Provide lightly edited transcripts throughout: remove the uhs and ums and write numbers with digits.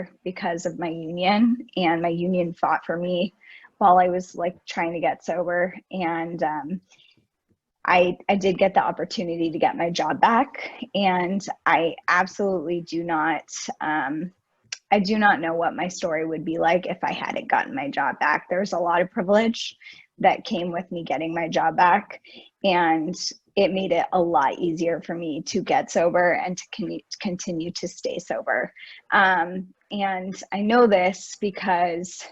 sober because of my union, and my union fought for me while I was like trying to get sober. And I did get the opportunity to get my job back, and I absolutely do not, I do not know what my story would be like if I hadn't gotten my job back. There's a lot of privilege that came with me getting my job back, and it made it a lot easier for me to get sober and to continue to stay sober. And I know this because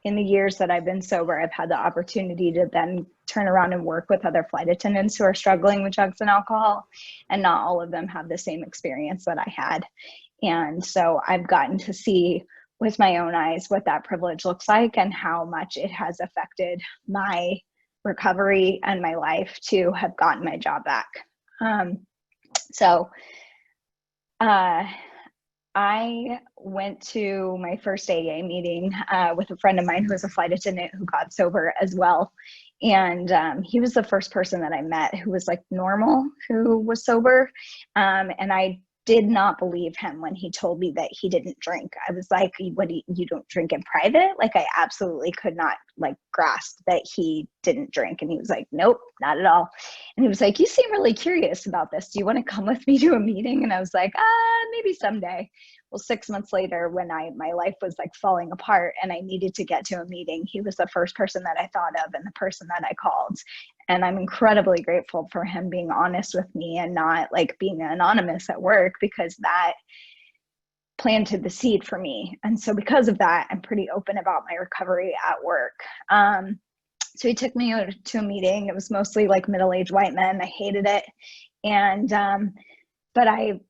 in the years that I've been sober, I've had the opportunity to then turn around and work with other flight attendants who are struggling with drugs and alcohol, and not all of them have the same experience that I had. And so I've gotten to see with my own eyes what that privilege looks like and how much it has affected my recovery and my life to have gotten my job back. So I went to my first AA meeting with a friend of mine who was a flight attendant who got sober as well. And he was the first person that I met who was like normal, who was sober. And I did not believe him when he told me that he didn't drink. I was like, what, you don't drink in private? Like, I absolutely could not like grasp that he didn't drink. And he was like, nope, not at all. And he was like, you seem really curious about this. Do you want to come with me to a meeting? And I was like, maybe someday. Well, 6 months later, when my life was like falling apart and I needed to get to a meeting, he was the first person that I thought of and the person that I called. And I'm incredibly grateful for him being honest with me and not like being anonymous at work, because that planted the seed for me. And so because of that, I'm pretty open about my recovery at work. So he took me to a meeting. It was mostly like middle-aged white men. I hated it. And but I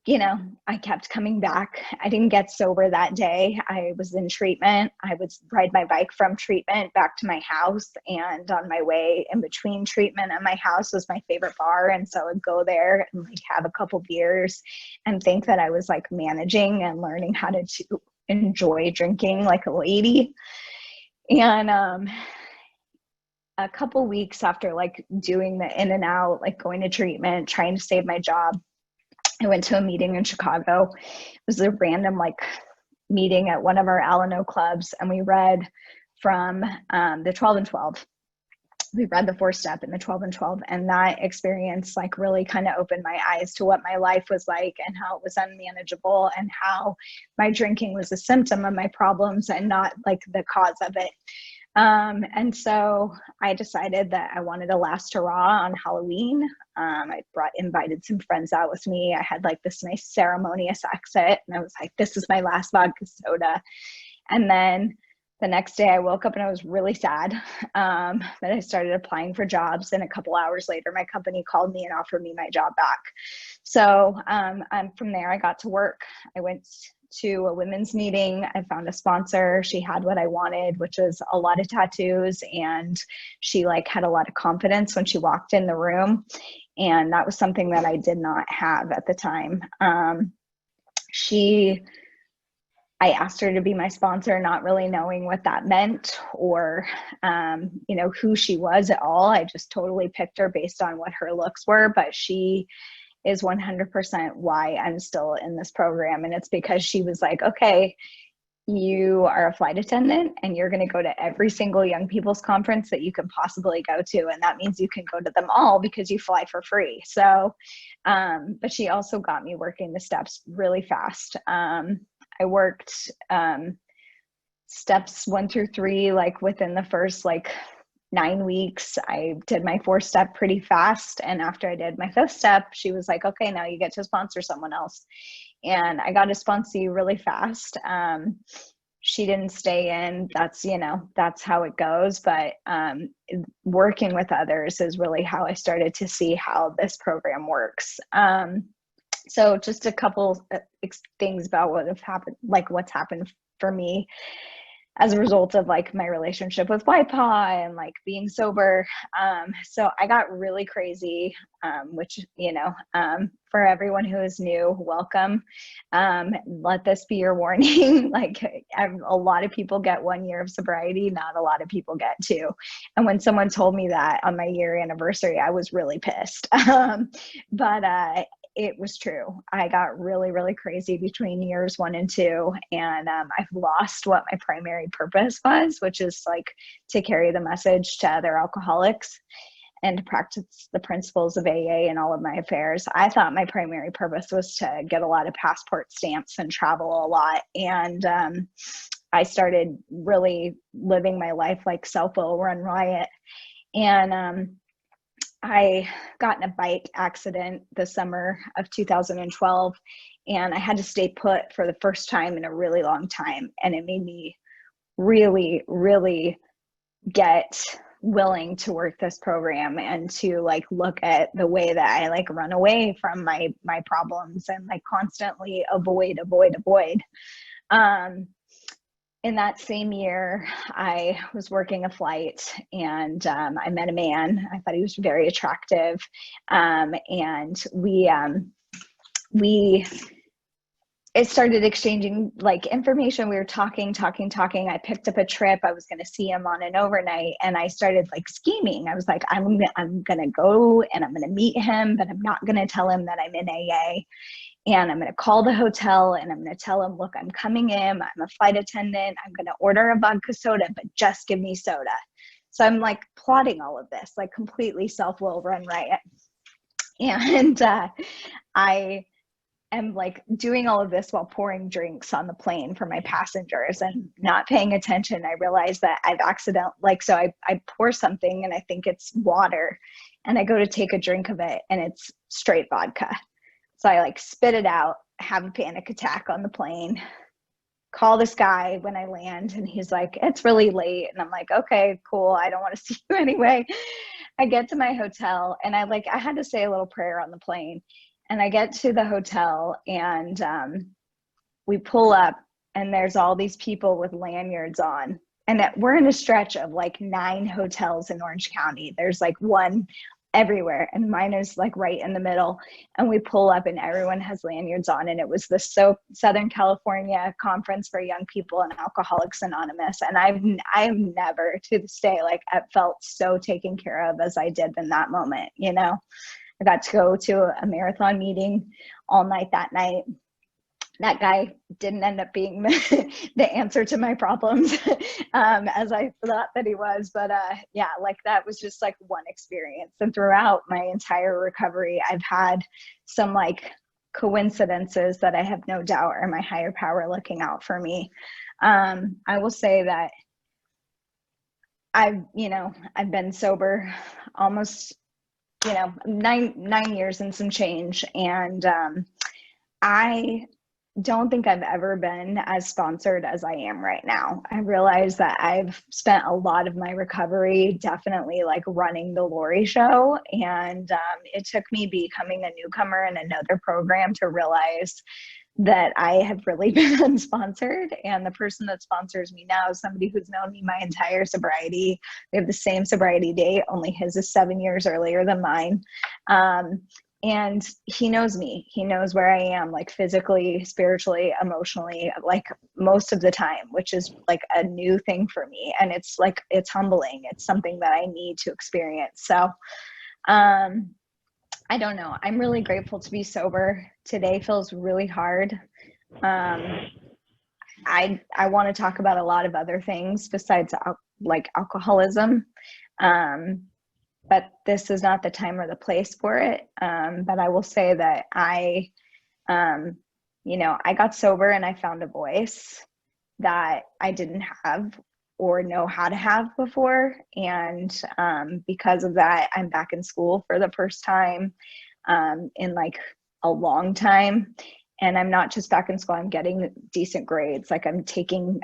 kept coming back. I didn't get sober that day. I was in treatment. I would ride my bike from treatment back to my house. And on my way in between treatment and my house was my favorite bar. And so I would go there and like have a couple beers and think that I was like managing and learning how to enjoy drinking like a lady. And a couple weeks after like doing the in and out, like going to treatment, trying to save my job, I went to a meeting in Chicago. It was a random like meeting at one of our Alano clubs, and we read from the 12 and 12. We read the 4-step in the 12 and 12, and that experience like really kind of opened my eyes to what my life was like and how it was unmanageable and how my drinking was a symptom of my problems and not like the cause of it. And so I decided that I wanted a last hurrah on Halloween. I invited some friends out with me. I had like this nice ceremonious exit, and I was like, this is my last vodka soda. And then the next day I woke up and I was really sad that I started applying for jobs. And a couple hours later, my company called me and offered me my job back. So from there, I got to work. I went to a women's meeting. I found a sponsor. She had what I wanted, which was a lot of tattoos. And she like had a lot of confidence when she walked in the room. And that was something that I did not have at the time. I asked her to be my sponsor, not really knowing what that meant or, who she was at all. I just totally picked her based on what her looks were, but she is 100% why I'm still in this program. And it's because she was like, okay, you are a flight attendant and you're going to go to every single young people's conference that you can possibly go to. And that means you can go to them all because you fly for free. So, but she also got me working the steps really fast. I worked steps 1 through 3, like within the first 9 weeks. I did my 4-step pretty fast. And after I did my 5th step, she was like, okay, now you get to sponsor someone else. And I got to sponsor you really fast. She didn't stay in. That's how it goes. But working with others is really how I started to see how this program works. So just a couple things about what have happened, like what's happened for me as a result of like my relationship with YPA and like being sober. So I got really crazy, which, for everyone who is new, welcome. Let this be your warning. Like a lot of people get 1 year of sobriety. Not a lot of people get 2. And when someone told me that on my year anniversary, I was really pissed. But it was true. I got really, really crazy between years 1 and 2. And I've lost what my primary purpose was, which is like to carry the message to other alcoholics and to practice the principles of AA in all of my affairs. I thought my primary purpose was to get a lot of passport stamps and travel a lot. And I started really living my life like self-will run riot. And I got in a bike accident the summer of 2012, and I had to stay put for the first time in a really long time. And it made me really, really get willing to work this program and to like look at the way that I like run away from my problems and like constantly avoid. In that same year, I was working a flight, and I met a man. I thought he was very attractive, and we it started exchanging like information. We were talking. I picked up a trip. I was going to see him on an overnight, and I started like scheming. I was like, I'm going to go and I'm going to meet him, but I'm not going to tell him that I'm in AA. And I'm going to call the hotel and I'm going to tell him, look, I'm coming in. I'm a flight attendant. I'm going to order a vodka soda, but just give me soda. So I'm like plotting all of this, like completely self-will run riot. And I am like doing all of this while pouring drinks on the plane for my passengers and not paying attention. I realize that I've so I pour something and I think it's water, and I go to take a drink of it and it's straight vodka. So I like spit it out, have a panic attack on the plane, call this guy when I land, and he's like, it's really late. And I'm like, okay, cool. I don't want to see you anyway. I get to my hotel, and I had to say a little prayer on the plane. And I get to the hotel, and we pull up, and there's all these people with lanyards on. And we're in a stretch of like 9 hotels in Orange County. There's like one everywhere, and mine is like right in the middle. And we pull up and everyone has lanyards on, and it was the Southern California Conference for Young People and Alcoholics Anonymous. And I've never to this day like I felt so taken care of as I did in that moment. You know, I got to go to a marathon meeting all night that night. That guy didn't end up being the answer to my problems as I thought that he was. But yeah, like that was just like one experience. And throughout my entire recovery, I've had some like coincidences that I have no doubt are my higher power looking out for me. I will say that I've been sober almost, 9 years and some change. And I don't think I've ever been as sponsored as I am right now. I realize that I've spent a lot of my recovery definitely like running the Lori show. And it took me becoming a newcomer in another program to realize that I have really been unsponsored. And the person that sponsors me now is somebody who's known me my entire sobriety. We have the same sobriety date, only his is 7 years earlier than mine. And he knows me. He knows where I am, like physically, spiritually, emotionally, like most of the time, which is like a new thing for me. And it's like, it's humbling. It's something that I need to experience. So I don't know. I'm really grateful to be sober. Today feels really hard. I want to talk about a lot of other things besides like alcoholism. But this is not the time or the place for it. But I will say that I got sober and I found a voice that I didn't have or know how to have before. And because of that, I'm back in school for the first time in like a long time. And I'm not just back in school, I'm getting decent grades. Like I'm taking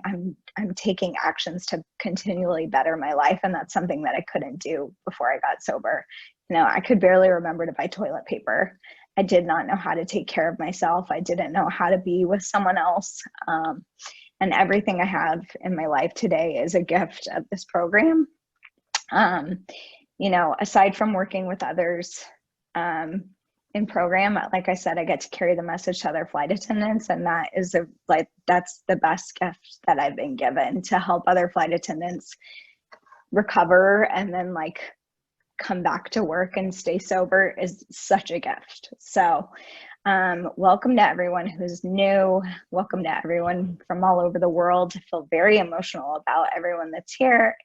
actions to continually better my life. And that's something that I couldn't do before I got sober. I could barely remember to buy toilet paper. I did not know how to take care of myself. I didn't know how to be with someone else. And everything I have in my life today is a gift of this program. Aside from working with others, in program, like I said, I get to carry the message to other flight attendants, and that is that's the best gift that I've been given, to help other flight attendants recover and then like come back to work and stay sober is such a gift. So Welcome to everyone who's new. Welcome to everyone from all over the world. I feel very emotional about everyone that's here.